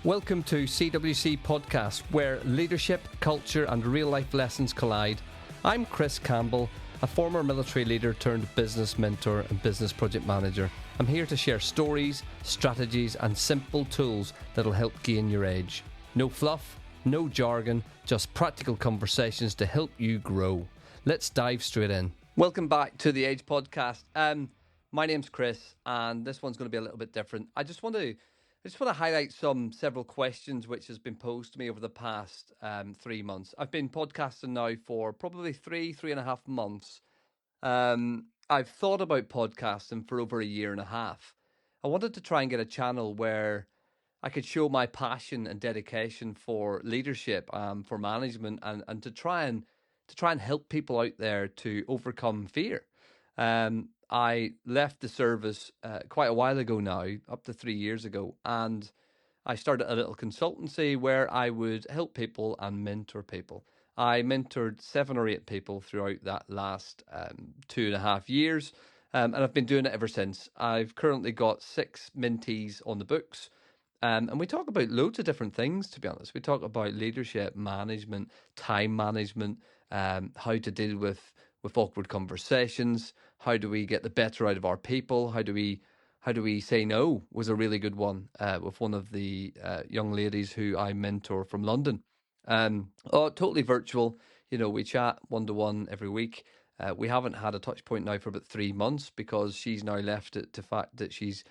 Welcome to CWC Podcast, where leadership, culture and real-life lessons collide. I'm Chris Campbell, a former military leader turned business mentor and business project manager. I'm here to share stories, strategies and simple tools that'll help gain your edge. No fluff, no jargon, just practical conversations to help you grow. Let's dive straight in. Welcome back to the Edge Podcast. My name's Chris, and this one's going to be a little bit different. I just want to highlight several questions which has been posed to me over the past 3 months. I've been podcasting now for probably three and a half months. I've thought about podcasting for over a year and a half. I wanted to try and get a channel where I could show my passion and dedication for leadership, for management, and to try and help people out there to overcome fear. I left the service quite a while ago now, up to 3 years ago, and I started a little consultancy where I would help people and mentor people. I mentored 7 or 8 people throughout that last 2.5 years, and I've been doing it ever since. I've currently got 6 mentees on the books, and we talk about loads of different things, to be honest. We talk about leadership, management, time management, how to deal with awkward conversations. How do we get the better out of our people? How do we say no was a really good one with one of the young ladies who I mentor from London. Totally virtual. You know, we chat one-to-one every week. We haven't had a touch point now for about 3 months because she's now left it to fact that she's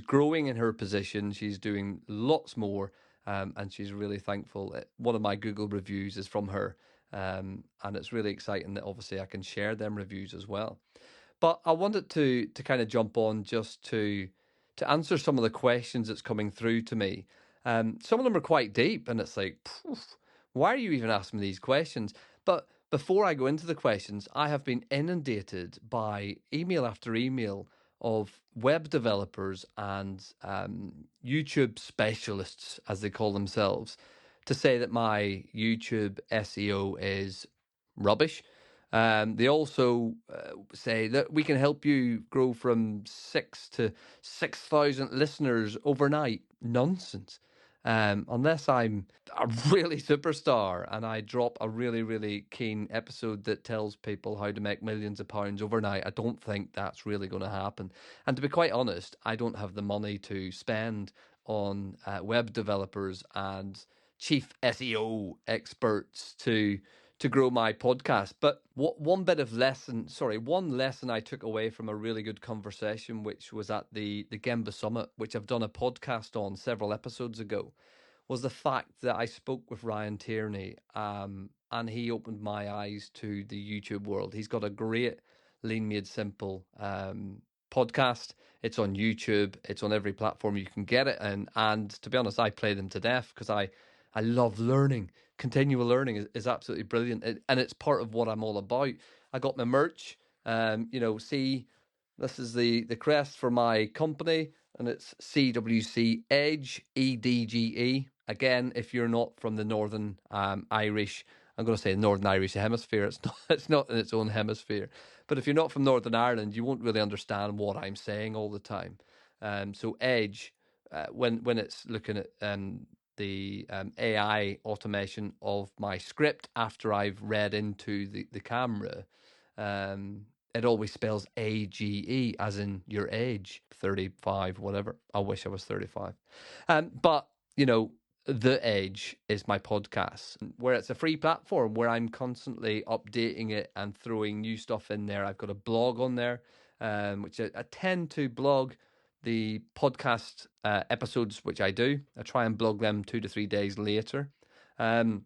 growing in her position. She's doing lots more, and she's really thankful. One of my Google reviews is from her. And it's really exciting that obviously I can share them reviews as well. But I wanted to kind of jump on just to answer some of the questions that's coming through to me. Some of them are quite deep, and it's like, why are you even asking me these questions? But before I go into the questions, I have been inundated by email after email of web developers and YouTube specialists, as they call themselves, to say that my YouTube SEO is rubbish. They also say that we can help you grow from 6 to 6,000 listeners overnight. Nonsense. Unless I'm a really superstar and I drop a really, really keen episode that tells people how to make millions of pounds overnight, I don't think that's really going to happen. And to be quite honest, I don't have the money to spend on web developers and chief SEO experts to grow my podcast. But one lesson I took away from a really good conversation, which was at the Gemba Summit, which I've done a podcast on several episodes ago, was the fact that I spoke with Ryan Tierney, and he opened my eyes to the YouTube world. He's got a great Lean Made Simple podcast. It's on YouTube. It's on every platform you can get it. And to be honest, I play them to death because I love learning. Continual learning is absolutely brilliant. And it's part of what I'm all about. I got my merch. See, this is the crest for my company, and it's CWC Edge, EDGE. Again, if you're not from the Northern Irish, I'm going to say Northern Irish hemisphere. It's not in its own hemisphere. But if you're not from Northern Ireland, you won't really understand what I'm saying all the time. So Edge, when it's looking at the AI automation of my script after I've read into the camera, it always spells AGE, as in your age, 35, whatever. I wish I was 35. But, The Edge is my podcast, where it's a free platform where I'm constantly updating it and throwing new stuff in there. I've got a blog on there, which I tend to blog the podcast episodes, which I do. I try and blog them 2 to 3 days later. Am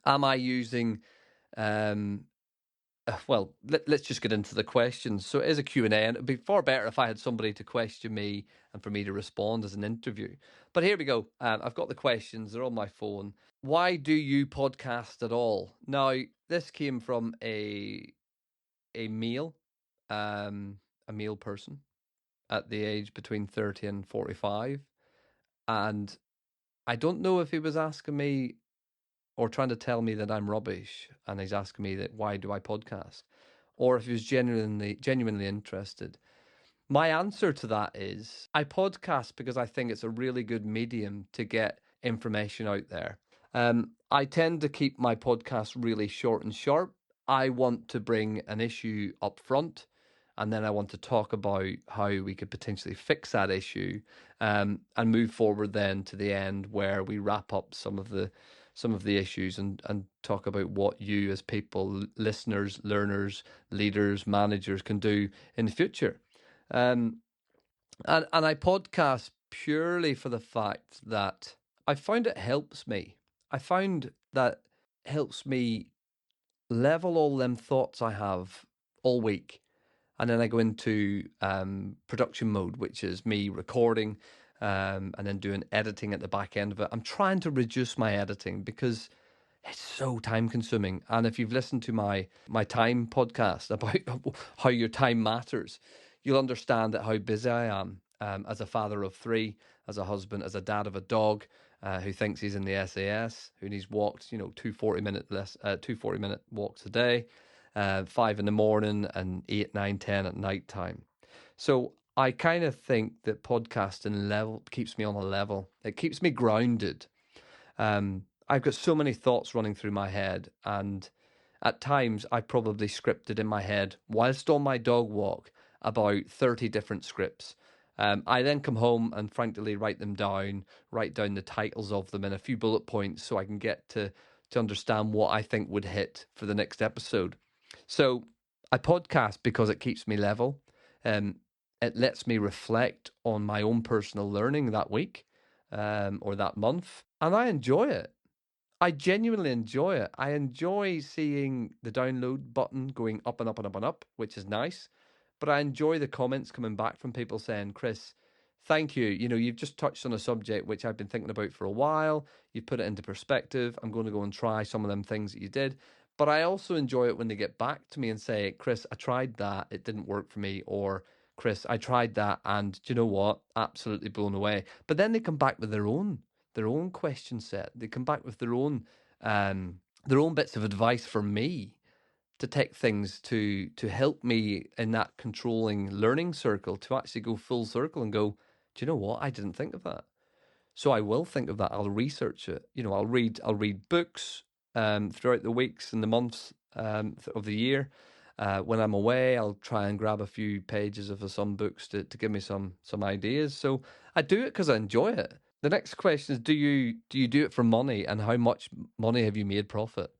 I using... let's just get into the questions. So it is a Q&A, and it'd be far better if I had somebody to question me and for me to respond as an interview. But here we go. I've got the questions. They're on my phone. Why do you podcast at all? Now, this came from a male person at the age between 30 and 45. And I don't know if he was asking me or trying to tell me that I'm rubbish, and he's asking me that why do I podcast, or if he was genuinely interested. My answer to that is I podcast because I think it's a really good medium to get information out there. I tend to keep my podcast really short and sharp. I want to bring an issue up front, and then I want to talk about how we could potentially fix that issue, and move forward then to the end where we wrap up some of the issues and talk about what you as people, listeners, learners, leaders, managers can do in the future. And I podcast purely for the fact that I found it helps me. I found that helps me level all them thoughts I have all week. And then I go into production mode, which is me recording and then doing editing at the back end of it. I'm trying to reduce my editing because it's so time consuming. And if you've listened to my time podcast about how your time matters, you'll understand that how busy I am as a father of three, as a husband, as a dad of a dog who thinks he's in the SAS, who needs walks, two 40-minute walks a day, 5 in the morning and 8, 9, 10 at night time. So I kind of think that podcasting keeps me on a level. It keeps me grounded. I've got so many thoughts running through my head, and at times I probably scripted in my head whilst on my dog walk about 30 different scripts. I then come home and frankly write down the titles of them and a few bullet points so I can get to understand what I think would hit for the next episode. So I podcast because it keeps me level. It lets me reflect on my own personal learning that week or that month, and I enjoy it. I genuinely enjoy it. I enjoy seeing the download button going up and up and up and up, which is nice. But I enjoy the comments coming back from people saying, Chris, thank you. You've just touched on a subject which I've been thinking about for a while. You've put it into perspective. I'm going to go and try some of them things that you did. But I also enjoy it when they get back to me and say, Chris, I tried that. It didn't work for me. Or, Chris, I tried that. And do you know what? Absolutely blown away. But then they come back with their own question set. They come back with their own bits of advice for me to take things to help me in that controlling learning circle to actually go full circle and go, do you know what? I didn't think of that. So I will think of that. I'll research it. I'll read books throughout the weeks and the months of the year. When I'm away, I'll try and grab a few pages of some books to give me some ideas. So I do it because I enjoy it. The next question is, do you do it for money, and how much money have you made profit?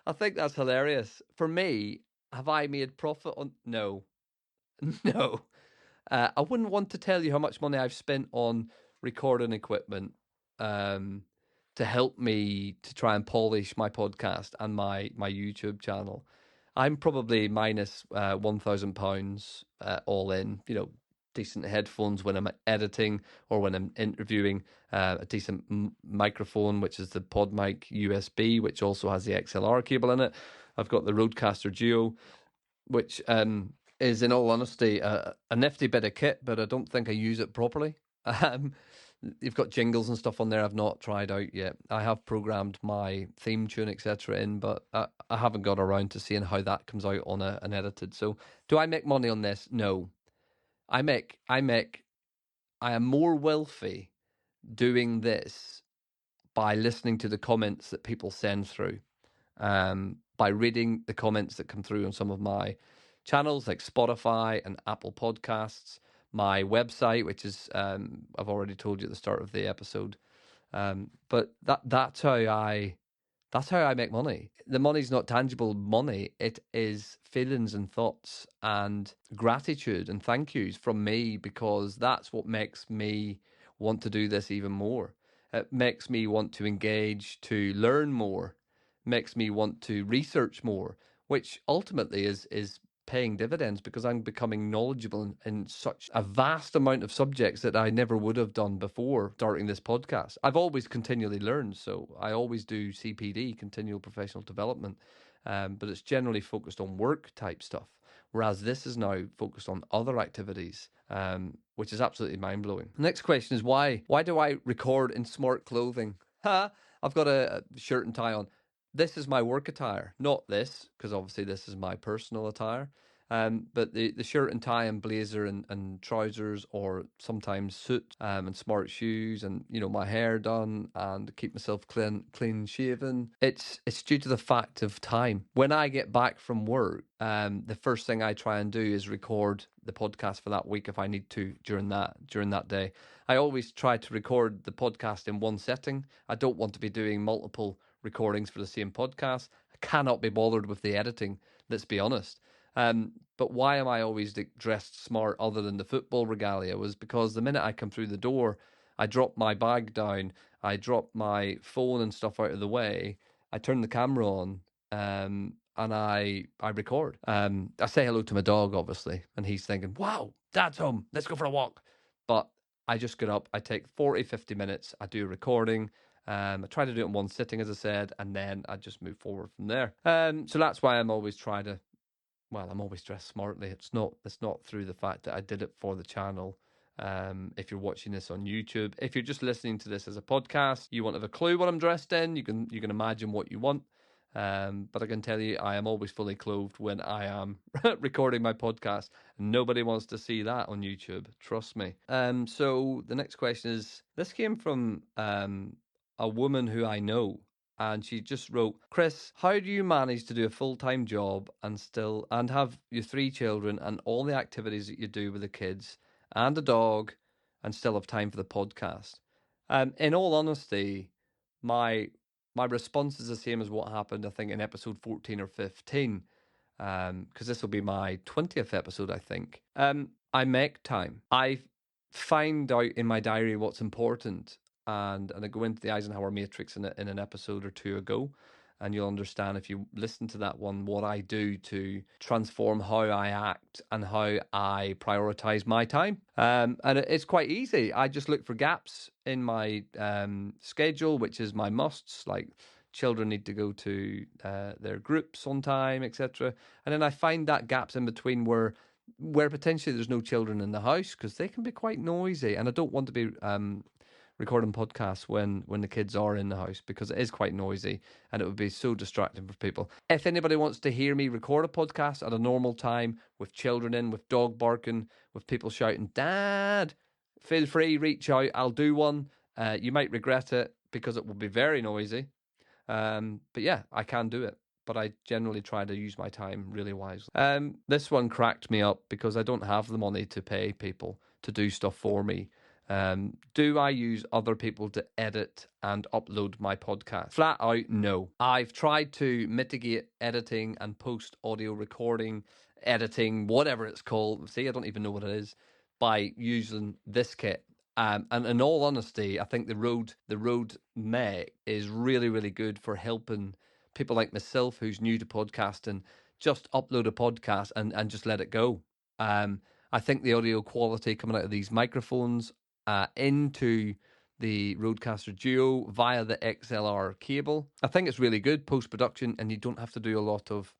I think that's hilarious. For me, have I made profit on? No. No. I wouldn't want to tell you how much money I've spent on recording equipment to help me to try and polish my podcast and my YouTube channel. I'm probably minus £1,000 all in, decent headphones when I'm editing or when I'm interviewing, a decent microphone, which is the PodMic USB, which also has the XLR cable in it. I've got the Rodecaster Duo, which is, in all honesty, a nifty bit of kit, but I don't think I use it properly. You've got jingles and stuff on there I've not tried out yet. I have programmed my theme tune, etc. in, but I haven't got around to seeing how that comes out on an edited. So do I make money on this? No. I am more wealthy doing this by listening to the comments that people send through, by reading the comments that come through on some of my channels like Spotify and Apple Podcasts, my website, which is I've already told you at the start of the episode, but that's how I make money. The money's not tangible money. It is feelings and thoughts and gratitude and thank yous from me, because that's what makes me want to do this even more. It makes me want to engage, to learn more, makes me want to research more, which ultimately is paying dividends, because I'm becoming knowledgeable in such a vast amount of subjects that I never would have done before starting this podcast. I've always continually learned, so I always do CPD, continual professional development, but it's generally focused on work type stuff, whereas this is now focused on other activities, which is absolutely mind-blowing. The next question is, why do I record in smart clothing? I've got a shirt and tie on. This is my work attire, not this, because obviously this is my personal attire. But the shirt and tie and blazer and trousers, or sometimes suit, and smart shoes, and my hair done and keep myself clean shaven. It's due to the fact of time. When I get back from work, the first thing I try and do is record the podcast for that week if I need to during that day. I always try to record the podcast in one setting. I don't want to be doing multiple recordings for the same podcast. I cannot be bothered with the editing, let's be honest. But why am I always dressed smart other than the football regalia was because the minute I come through the door, I drop my bag down, I drop my phone and stuff out of the way, I turn the camera on, and I record. I say hello to my dog, obviously, and he's thinking, wow, Dad's home, let's go for a walk. But I just get up, I take 40, 50 minutes, I do a recording. I try to do it in one sitting, as I said, and then I just move forward from there. So that's why I'm always I'm always dressed smartly. It's not through the fact that I did it for the channel. If you're watching this on YouTube, if you're just listening to this as a podcast, you won't have a clue what I'm dressed in. You can imagine what you want. But I can tell you, I am always fully clothed when I am recording my podcast. And nobody wants to see that on YouTube. Trust me. So the next question is, this came from a woman who I know. And she just wrote, Chris, how do you manage to do a full-time job and have your 3 children and all the activities that you do with the kids and a dog and still have time for the podcast? In all honesty, my response is the same as what happened, I think, in episode 14 or 15, because this will be my 20th episode, I think. I make time. I find out in my diary what's important, and I go into the Eisenhower Matrix in an episode or two ago, and you'll understand if you listen to that one what I do to transform how I act and how I prioritize my time. And it's quite easy. I just look for gaps in my schedule, which is my musts, like children need to go to their groups on time, etc. And then I find that gaps in between where potentially there's no children in the house, because they can be quite noisy, and I don't want to be recording podcasts when the kids are in the house, because it is quite noisy and it would be so distracting for people. If anybody wants to hear me record a podcast at a normal time with children in, with dog barking, with people shouting, Dad, feel free, reach out. I'll do one. You might regret it because it will be very noisy. But yeah, I can do it. But I generally try to use my time really wisely. This one cracked me up because I don't have the money to pay people to do stuff for me. Do I use other people to edit and upload my podcast? Flat out, no. I've tried to mitigate editing and post audio recording, editing, whatever it's called. See, I don't even know what it is, by using this kit. And in all honesty, I think the Rode Mech is really, really good for helping people like myself who's new to podcasting just upload a podcast and just let it go. I think the audio quality coming out of these microphones into the Rodecaster Duo via the XLR cable, I think it's really good post-production, and you don't have to do a lot of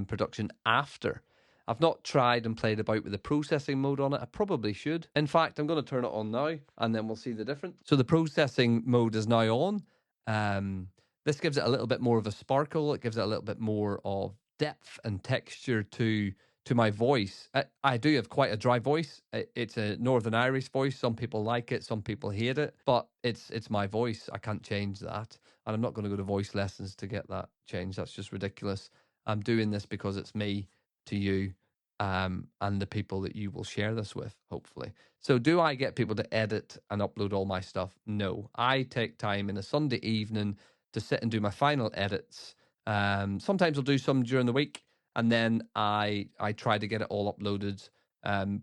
production after. I've not tried and played about with the processing mode on it. I probably should. In fact, I'm going to turn it on now, and then we'll see the difference. So the processing mode is now on. This gives it a little bit more of a sparkle. It gives it a little bit more of depth and texture to my voice. I do have quite a dry voice. It's a Northern Irish voice. Some people like it, some people hate it, but it's my voice. I can't change that, and I'm not going to go to voice lessons to get that changed. That's just ridiculous. I'm doing this because it's me to you, and the people that you will share this with, hopefully. So do I get people to edit and upload all my stuff? No. I take time in a Sunday evening to sit and do my final edits. Sometimes I'll do some during the week, and then I try to get it all uploaded,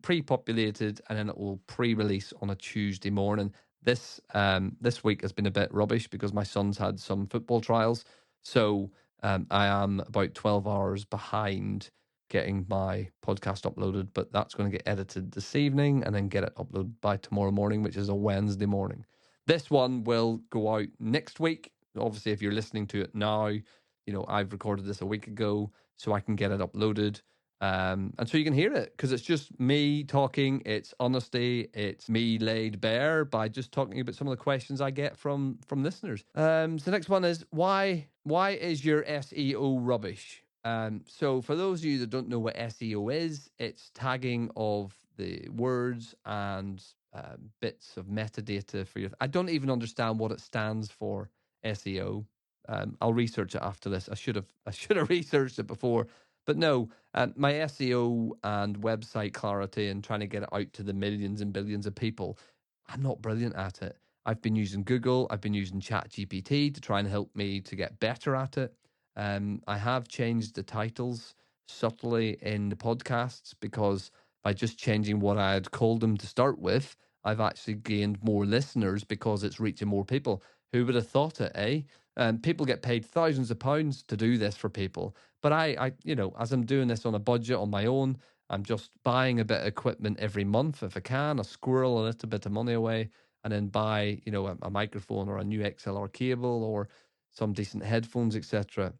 pre-populated, and then it will pre-release on a Tuesday morning. This week has been a bit rubbish because my son's had some football trials, so I am about 12 hours behind getting my podcast uploaded, but that's going to get edited this evening and then get it uploaded by tomorrow morning, which is a Wednesday morning. This one will go out next week. Obviously, if you're listening to it now, I've recorded this a week ago, so I can get it uploaded. And so you can hear it, because it's just me talking. It's honesty. It's me laid bare by just talking about some of the questions I get from listeners. So the next one is, why is your SEO rubbish? So for those of you that don't know what SEO is, it's tagging of the words and bits of metadata for your. I don't even understand what it stands for. SEO. I'll research it after this. I should have researched it before, but no. My SEO and website clarity and trying to get it out to the millions and billions of people, I'm not brilliant at it. I've been using Google. I've been using ChatGPT to try and help me to get better at it. I have changed the titles subtly in the podcasts because by just changing what I had called them to start with, I've actually gained more listeners because it's reaching more people. Who would have thought it, eh? People get paid thousands of pounds to do this for people. But as I'm doing this on a budget on my own, I'm just buying a bit of equipment every month if I can. I squirrel a little bit of money away and then buy, a microphone or a new XLR cable or some decent headphones, etc.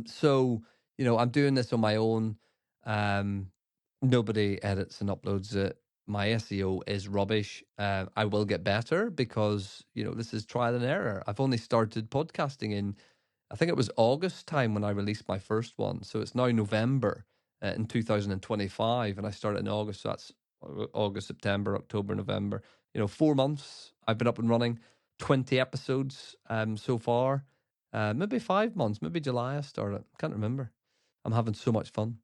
So, I'm doing this on my own. Um, Nobody edits and uploads it. My SEO is rubbish. I will get better because, this is trial and error. I've only started podcasting I think it was August time when I released my first one. So it's now November in 2025, and I started in August. So that's August, September, October, November. 4 months I've been up and running, 20 episodes so far. Maybe 5 months, maybe July I started. Can't remember. I'm having so much fun.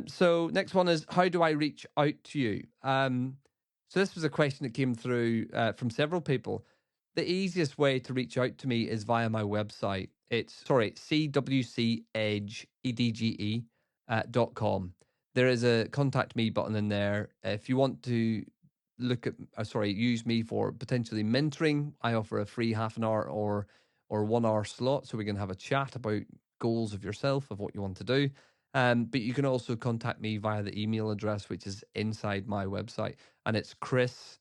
So next one is, how do I reach out to you? So this was a question that came through from several people. The easiest way to reach out to me is via my website. It's CWC Edge .com. There is a contact me button in there. If you want to use me for potentially mentoring, I offer a free half an hour or 1 hour slot so we can have a chat about goals of yourself, of what you want to do. But you can also contact me via the email address, which is inside my website. And it's Chris,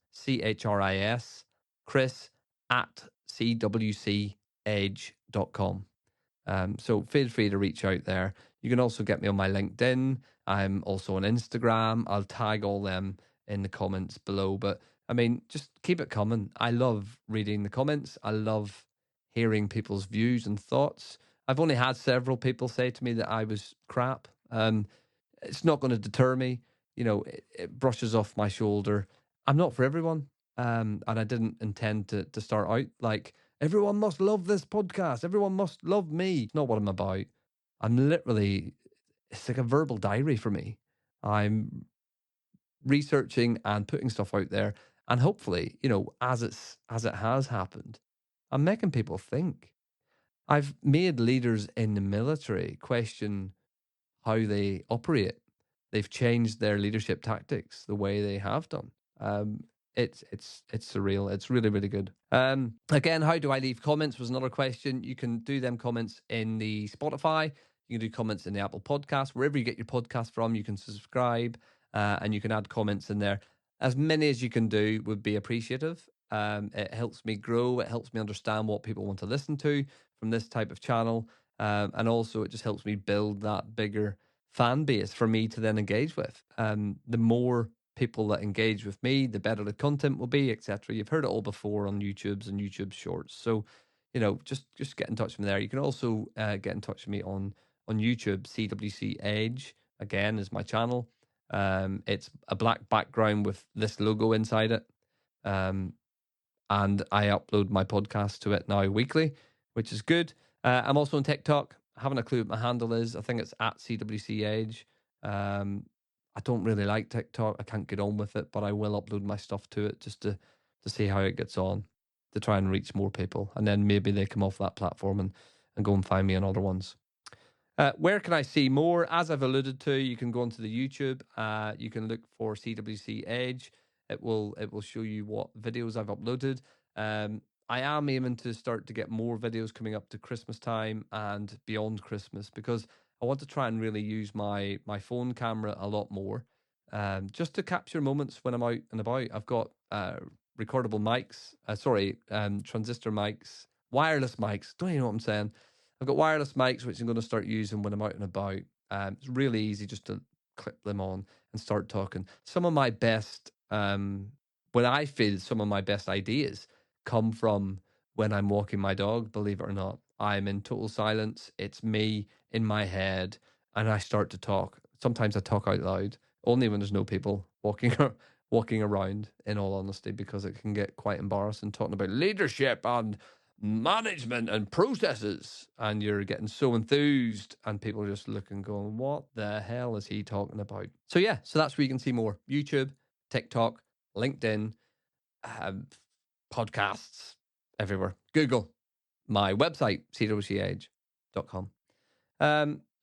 Chris at CWCEdge.com. So feel free to reach out there. You can also get me on my LinkedIn. I'm also on Instagram. I'll tag all them in the comments below. But just keep it coming. I love reading the comments. I love hearing people's views and thoughts. I've only had several people say to me that I was crap. It's not going to deter me. It brushes off my shoulder. I'm not for everyone. And I didn't intend to start out like, everyone must love this podcast. Everyone must love me. It's not what I'm about. It's like a verbal diary for me. I'm researching and putting stuff out there. And hopefully, as it has happened, I'm making people think. I've made leaders in the military question how they operate. They've changed their leadership tactics the way they have done. It's surreal. It's really, really good. Again, how do I leave comments was another question. You can do them comments in the Spotify. You can do comments in the Apple Podcast. Wherever you get your podcast from, you can subscribe and you can add comments in there. As many as you can do would be appreciative. It helps me grow. It helps me understand what people want to listen to from this type of channel. And also it just helps me build that bigger fan base for me to then engage with. The more people that engage with me, the better the content will be, etc. You've heard it all before on YouTube's and YouTube Shorts. So, just get in touch with me there. You can also get in touch with me on YouTube. CWC Edge again is my channel. It's a black background with this logo inside it. And I upload my podcast to it now weekly, which is good. I'm also on TikTok. I haven't a clue what my handle is. I think it's at CWC Edge. I don't really like TikTok. I can't get on with it, but I will upload my stuff to it just to see how it gets on, to try and reach more people. And then maybe they come off that platform and go and find me on other ones. Where can I see more? As I've alluded to, you can go onto the YouTube. You can look for CWC Edge. It will show you what videos I've uploaded. I am aiming to start to get more videos coming up to Christmas time and beyond Christmas, because I want to try and really use my phone camera a lot more, just to capture moments when I'm out and about. I've got recordable mics, transistor mics, wireless mics. Don't you know what I'm saying? I've got wireless mics, which I'm going to start using when I'm out and about. It's really easy just to clip them on and start talking. Some of my best, when I feel some of my best ideas come from when I'm walking my dog, believe it or not. I'm in total silence. It's me. in my head and I start to talk. Sometimes I talk out loud, only when there's no people walking around, in all honesty, because it can get quite embarrassing talking about leadership and management and processes, and you're getting so enthused and people are just looking going, what the hell is he talking about? So yeah, so that's where you can see more: YouTube, TikTok, LinkedIn, podcasts, everywhere, Google, my website, CWCEdge.com.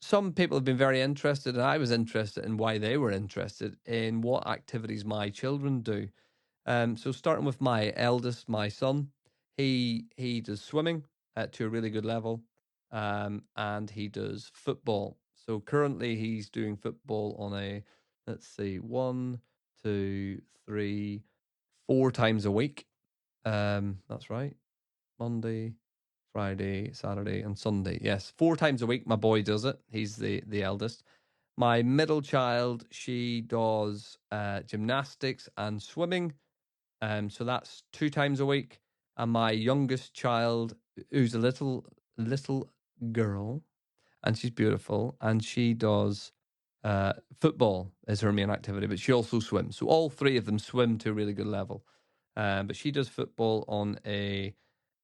Some people have been very interested, and I was interested in why they were interested in what activities my children do. So starting with my eldest, my son, he does swimming to a really good level, and he does football. So currently he's doing football on a, let's see, 4 times a week. That's right, Monday, Friday, Saturday, and Sunday. Yes, 4 times a week. My boy does it. He's the eldest. My middle child, she does gymnastics and swimming. So that's 2 times a week. And my youngest child, who's a little girl, and she's beautiful, and she does football is her main activity, but she also swims. So all three of them swim to a really good level. But she does football on a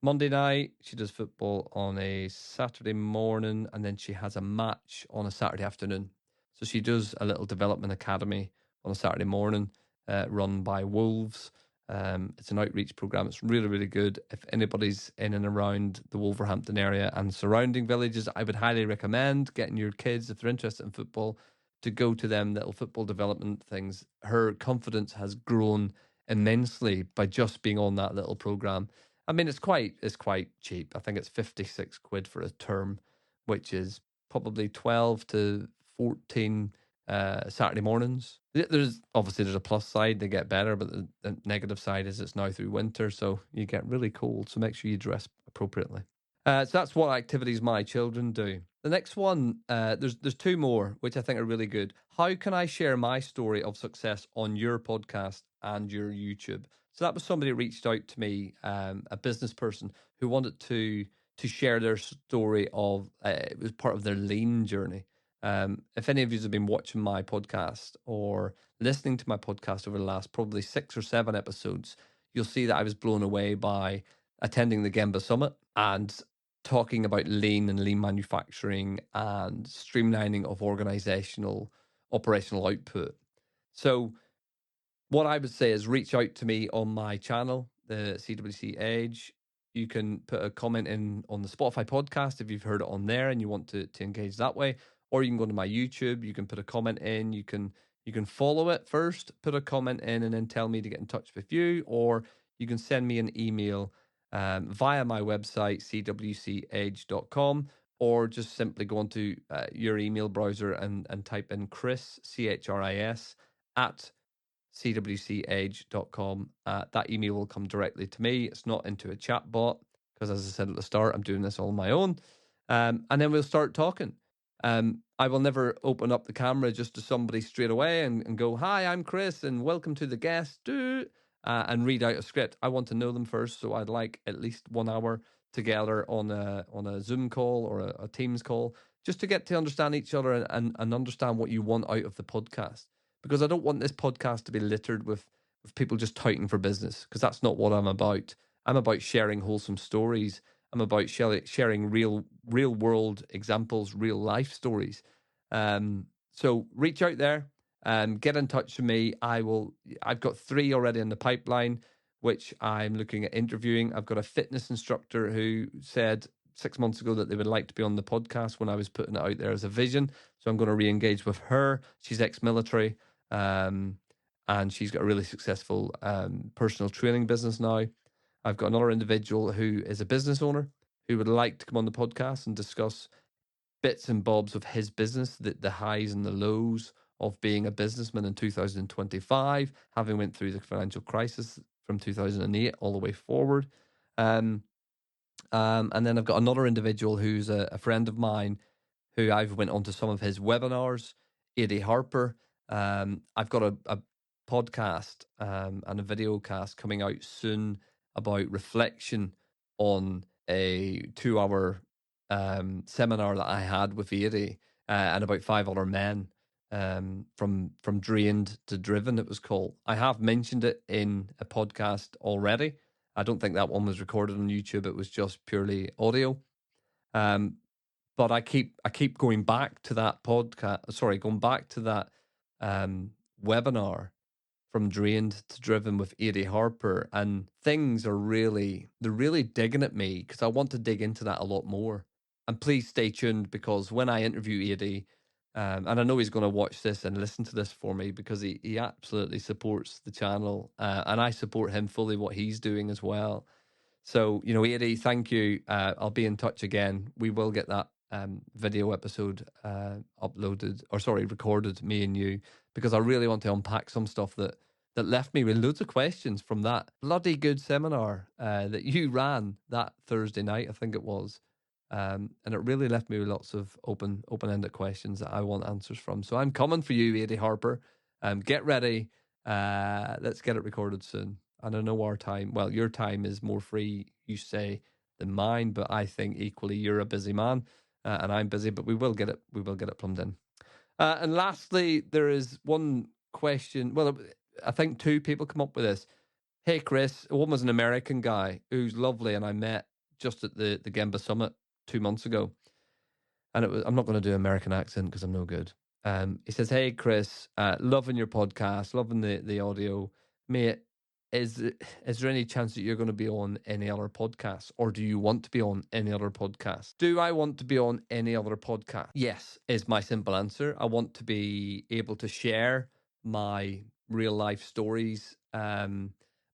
Monday night, she does football on a Saturday morning, and then she has a match on a Saturday afternoon. So she does a little development academy on a Saturday morning, run by Wolves. It's an outreach program. It's really, really good. If anybody's in and around the Wolverhampton area and surrounding villages, I would highly recommend getting your kids, if they're interested in football, to go to them little football development things. Her confidence has grown immensely by just being on that little program. I mean, it's quite cheap. I think it's 56 quid for a term, which is probably 12 to 14 Saturday mornings. There's a plus side, they get better, but the negative side is it's now through winter, so you get really cold. So make sure you dress appropriately. So that's what activities my children do. The next one, there's two more, which I think are really good. How can I share my story of success on your podcast and your YouTube? So that was somebody who reached out to me, a business person who wanted to share their story of, it was part of their lean journey. If any of you have been watching my podcast or listening to my podcast over the last probably 6 or 7 episodes, you'll see that I was blown away by attending the Gemba Summit and talking about lean and lean manufacturing and streamlining of organizational operational output. So what I would say is reach out to me on my channel, the CWC Edge. You can put a comment in on the Spotify podcast if you've heard it on there and you want to engage that way. Or you can go to my YouTube. You can put a comment in. You can follow it first, put a comment in, and then tell me to get in touch with you. Or you can send me an email via my website, cwcedge.com, or just simply go onto your email browser and type in Chris, CHRIS, at cwcedge.com. That email will come directly to me. It's not into a chat bot because, as I said at the start, I'm doing this all on my own. And then we'll start talking. I will never open up the camera just to somebody straight away and go, "Hi, I'm Chris, and welcome to the guest," and read out a script. I want to know them first, so I'd like at least 1 hour together on a Zoom call or a Teams call, just to get to understand each other and understand what you want out of the podcast. Because I don't want this podcast to be littered with people just touting for business, because that's not what I'm about. I'm about sharing wholesome stories. I'm about sharing real world examples, real life stories. So reach out there, get in touch with me. I've got 3 already in the pipeline, which I'm looking at interviewing. I've got a fitness instructor who said 6 months ago that they would like to be on the podcast when I was putting it out there as a vision. So I'm going to re-engage with her. She's ex-military, and she's got a really successful personal training business now. I've got another individual who is a business owner who would like to come on the podcast and discuss bits and bobs of his business, the highs and the lows of being a businessman in 2025, having went through the financial crisis from 2008 all the way forward. And then I've got another individual who's a friend of mine who I've went on to some of his webinars, Eddie Harper. I've got a podcast and a video cast coming out soon about reflection on a 2-hour seminar that I had with Eddie and about 5 other men, from drained to driven, it was called. I have mentioned it in a podcast already. I don't think that one was recorded on YouTube. It was just purely audio. Um, but I keep going back to that podcast. Sorry, going back to that um, webinar from drained to driven with Eddie Harper, and things are they're really digging at me because I want to dig into that a lot more. And please stay tuned, because when I interview Eddie, and I know he's going to watch this and listen to this for me, because he absolutely supports the channel, and I support him fully what he's doing as well. So, Eddie, thank you. I'll be in touch again. We will get that video episode uploaded, or sorry, recorded, me and you, because I really want to unpack some stuff that left me with loads of questions from that bloody good seminar that you ran that Thursday night, I think it was. And it really left me with lots of open-ended questions that I want answers from. So I'm coming for you, Eddie Harper. Get ready. Let's get it recorded soon. And I know our time, well, your time is more free, you say, than mine, but I think equally you're a busy man, and I'm busy, but we will get it plumbed in. And lastly, there is one question. Well, I think two people come up with this. Hey, Chris, one was an American guy who's lovely, and I met just at the Gemba Summit 2 months ago. And I'm not going to do American accent because I'm no good. He says, "Hey, Chris, loving your podcast, loving the audio, mate. Is there any chance that you're going to be on any other podcasts, or do you want to be on any other podcasts?" Do I want to be on any other podcast? Yes, is my simple answer. I want to be able to share my real life stories, my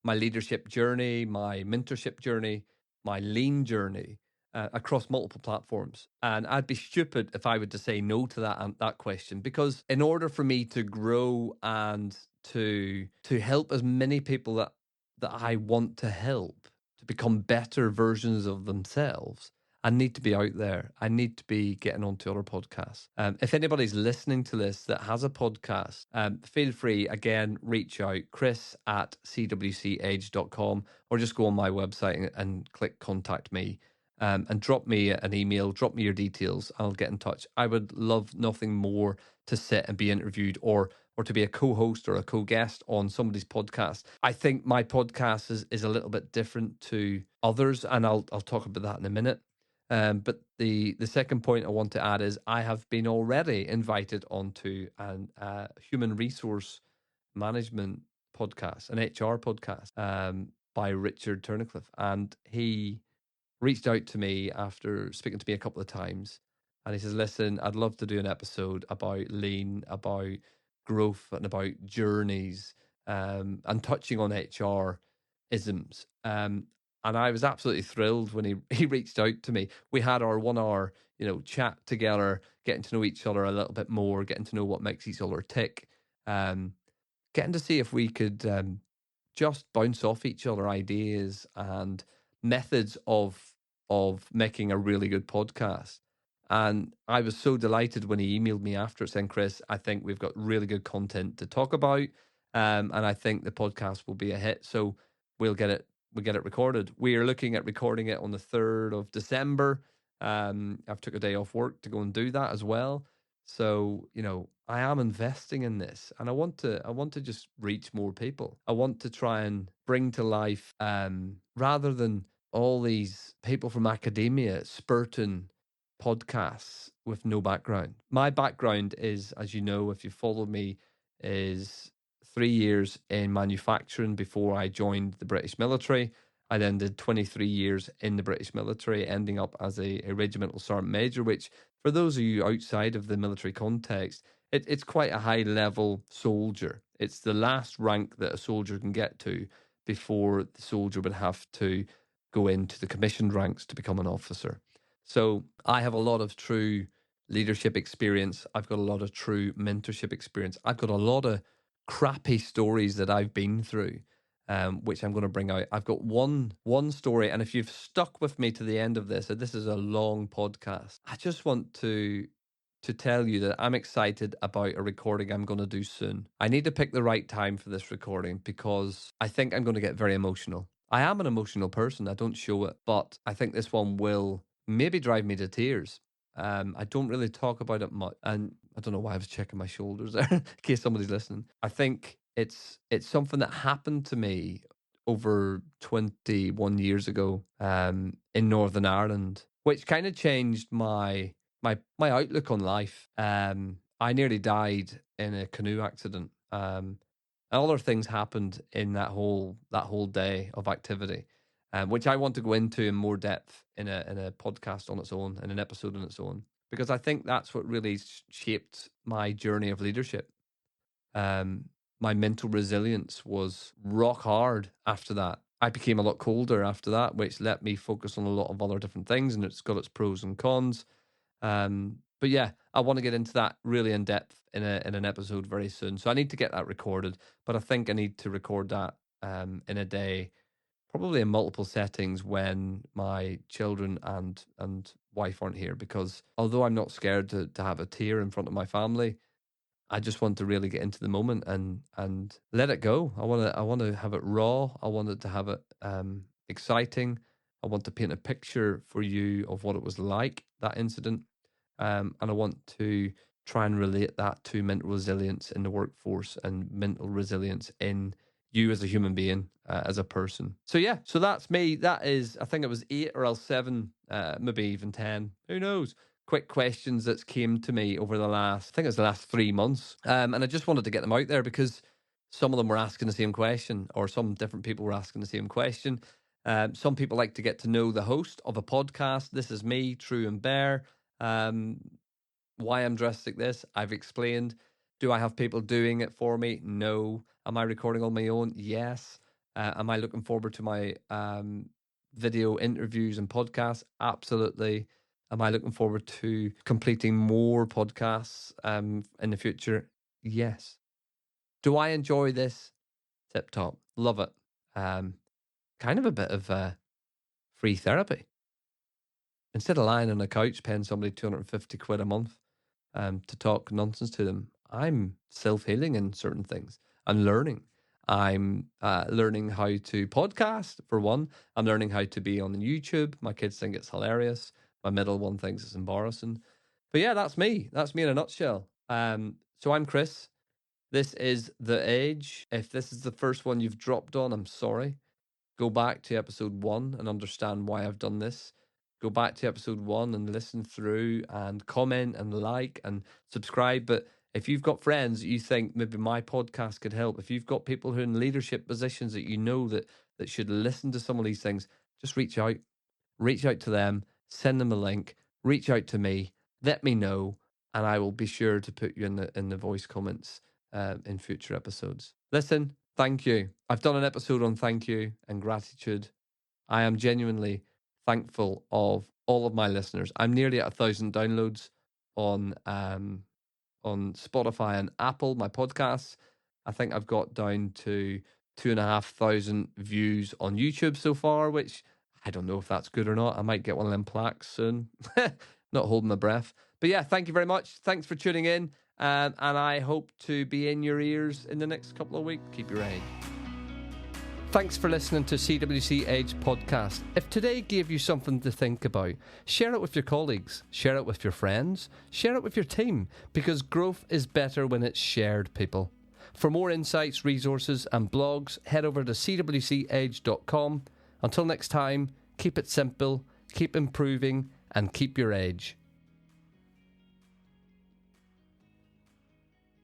leadership journey, my mentorship journey, my lean journey, across multiple platforms. And I'd be stupid if I were to say no to that question, because in order for me to grow and to help as many people that I want to help to become better versions of themselves, I need to be out there. I need to be getting onto other podcasts. If anybody's listening to this that has a podcast, feel free, again, reach out, chris@cwcedge.com, or just go on my website and click contact me. And drop me an email, drop me your details. I'll get in touch. I would love nothing more to sit and be interviewed, or to be a co-host or a co-guest on somebody's podcast. I think my podcast is a little bit different to others, and I'll talk about that in a minute. But the second point I want to add is I have been already invited onto an human resource management podcast, an HR podcast, by Richard Turnicliffe, and he reached out to me after speaking to me a couple of times, and he says, "Listen, I'd love to do an episode about lean, about growth, and about journeys, and touching on HR isms." And I was absolutely thrilled when he reached out to me. We had our 1 hour, chat together, getting to know each other a little bit more, getting to know what makes each other tick, um, getting to see if we could just bounce off each other ideas and methods of making a really good podcast. And I was so delighted when he emailed me after saying, "Chris, I think we've got really good content to talk about, and I think the podcast will be a hit. So we'll get it recorded." We are looking at recording it on the 3rd of December. I've took a day off work to go and do that as well. So, I am investing in this, and I want to just reach more people. I want to try and bring to life, rather than all these people from academia spurting podcasts with no background. My background is, as you know, if you follow me, is 3 years in manufacturing before I joined the British military. I then did 23 years in the British military, ending up as a regimental sergeant major, which, for those of you outside of the military context, it's quite a high level soldier. It's the last rank that a soldier can get to before the soldier would have to go into the commissioned ranks to become an officer. So I have a lot of true leadership experience. I've got a lot of true mentorship experience. I've got a lot of crappy stories that I've been through, which I'm going to bring out. I've got one story, and if you've stuck with me to the end of this, and this is a long podcast, I just want to tell you that I'm excited about a recording I'm going to do soon. I need to pick the right time for this recording because I think I'm going to get very emotional. I am an emotional person. I don't show it, but I think this one will maybe drive me to tears. I don't really talk about it much, and I don't know why I was checking my shoulders there in case somebody's listening. I think it's something that happened to me over 21 years ago in Northern Ireland, which kind of changed my outlook on life. I nearly died in a canoe accident. And other things happened in that whole day of activity, which I want to go into in more depth in a podcast on its own, in an episode on its own, because I think that's what really shaped my journey of leadership. Um, my mental resilience was rock hard after that. I became a lot colder after that, which let me focus on a lot of other different things, and it's got its pros and cons. But yeah, I want to get into that really in depth in an episode very soon. So I need to get that recorded, but I think I need to record that in a day, probably in multiple settings when my children and wife aren't here. Because although I'm not scared to have a tear in front of my family, I just want to really get into the moment and let it go. I want to have it raw. I wanted to have it exciting. I want to paint a picture for you of what it was like, that incident. And I want to try and relate that to mental resilience in the workforce and mental resilience in you as a human being, as a person. So yeah, so that's me. That is, I think it was 8 or else 7, maybe even 10. Who knows? Quick questions that's came to me over I think it was the last 3 months. And I just wanted to get them out there because some of them were asking the same question, or some different people were asking the same question. Some people like to get to know the host of a podcast. This is me, True and Bear. Um, why I'm dressed like this, I've explained. Do I have people doing it for me? No. Am I recording on my own? Yes. Am I looking forward to my video interviews and podcasts? Absolutely. Am I looking forward to completing more podcasts in the future? Yes. Do I enjoy this? Tip top. Love it. Kind of a bit of free therapy. Instead of lying on a couch paying somebody 250 quid a month to talk nonsense to them, I'm self-healing in certain things. I'm learning. I'm learning how to podcast, for one. I'm learning how to be on YouTube. My kids think it's hilarious. My middle one thinks it's embarrassing. But yeah, that's me. That's me in a nutshell. So I'm Chris. This is The Edge. If this is the first one you've dropped on, I'm sorry. Go back to episode 1 and understand why I've done this. Go back to episode 1 and listen through and comment and like and subscribe. But if you've got friends that you think maybe my podcast could help, if you've got people who are in leadership positions that you know that should listen to some of these things, just reach out. Reach out to them, send them a link, reach out to me, let me know, and I will be sure to put you in the voice comments in future episodes. Listen, thank you. I've done an episode on thank you and gratitude. I am genuinely thankful of all of my listeners. I'm nearly at 1,000 downloads on Spotify and Apple, my podcasts. I think I've got down to 2,500 views on YouTube so far, which I don't know if that's good or not. I might get one of them plaques soon. Not holding my breath. But yeah, thank you very much. Thanks for tuning in. And I hope to be in your ears in the next couple of weeks. Keep your edge. Thanks for listening to CWC Edge Podcast. If today gave you something to think about, share it with your colleagues, share it with your friends, share it with your team, because growth is better when it's shared, people. For more insights, resources and blogs, head over to cwcedge.com. Until next time, keep it simple, keep improving, and keep your edge.